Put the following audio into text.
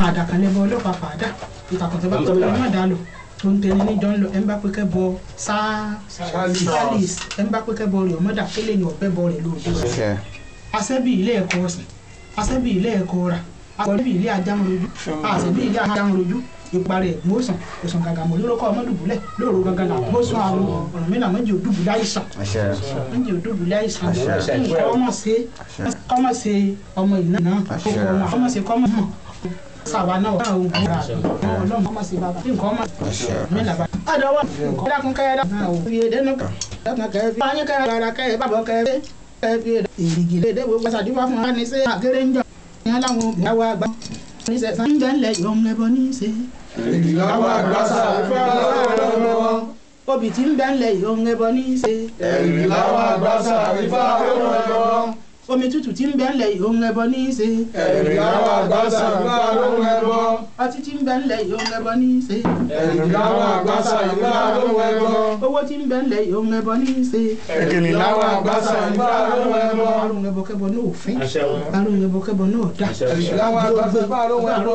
àdàkànlẹ̀ bọ ọlọ́pàá pàdà ìtàkùntẹ́ bá tó má dà lò tó ń tẹni ní jọ́n lọ ẹ̀ ń bá pẹ́kẹ́ bọ sáálìs ẹ̀ ń bá pẹ́kẹ́ bọ rẹ̀ ọmọdà kélé ni ọ̀bẹ bọ rẹ̀ lóde rẹ̀ asẹ́bí ilé ẹ̀kọ́ ọ̀sìn asẹ́bí ilé ẹ̀kọ́ rà akọ̀lẹ́bí ilé ajámọ̀rojú àṣẹbí ilé ajámọ̀rojú ìparẹ́ ìgbósàn òsàn gàgàmọ̀ lórúkọ ọmọdùbúlẹ̀ lóòrò gangan là gbósàn àwọn ọ̀rọ̀ mi làwọn jẹ́ òdùbúlẹ̀ àìsàn wọ́n jẹ́ òdùbúlẹ̀ àìsàn nǹkan ọmọ ṣe ọmọ ìná náà ọmọ ṣe kọ́mọ mọ̀ sábà náà wà ó gbà ọlọ́run ọmọ ṣe bàbá nǹkan ọmọ mi làbà. àdàwọ̀ nǹkan dákun kẹ́yẹ dákun àwọn òbí ẹ̀dẹ́nu dákun kẹ́yẹ fi ayé kẹ́yẹ rárá kẹ́yẹ bàbọ̀ kẹ́yẹ fi èrìgì lédè gbogbo ṣàdúrà fún wa ní sẹ́ àgẹ́rẹ́ ń jọ ìyẹn láwọn òbí wa gbà ní sẹ́ sàǹgẹ̀lẹ̀ yọ̀ ń lẹ́bọ̀ ní sẹ́ èrìgì láwọn àgbàsà obì tí ń bẹ́ ń lẹ̀ yọ̀ ń lẹ́bọ̀ ní sẹ́ èrìgì láwọn àgbàsà ìfà lọ́wọ́ omi tútù tí ń bẹ́ ń lẹ̀ yìí ó ń ẹbọ ní í ṣe. ẹ̀rì láwọn àgbàsà ìfà ló ń ẹbọ. ọtí tí ń bẹ́ ń lẹ̀ yìí ó ń ẹbọ ní í ṣe. ẹ̀rì láwọn àgbàsà ìfà ló ń ẹbọ. owó tí ń bẹ́ ń lẹ̀ yìí ó ń ẹbọ ní í ṣe. ẹ̀rì láwọn àgbàsà ìfà ló ń ẹbọ. àrùn ẹbọ kẹbọ náà òfin àrùn ẹbọ kẹbọ náà dá. ẹ̀rì láwọn àgbàsà ìfà ló ń ẹbọ.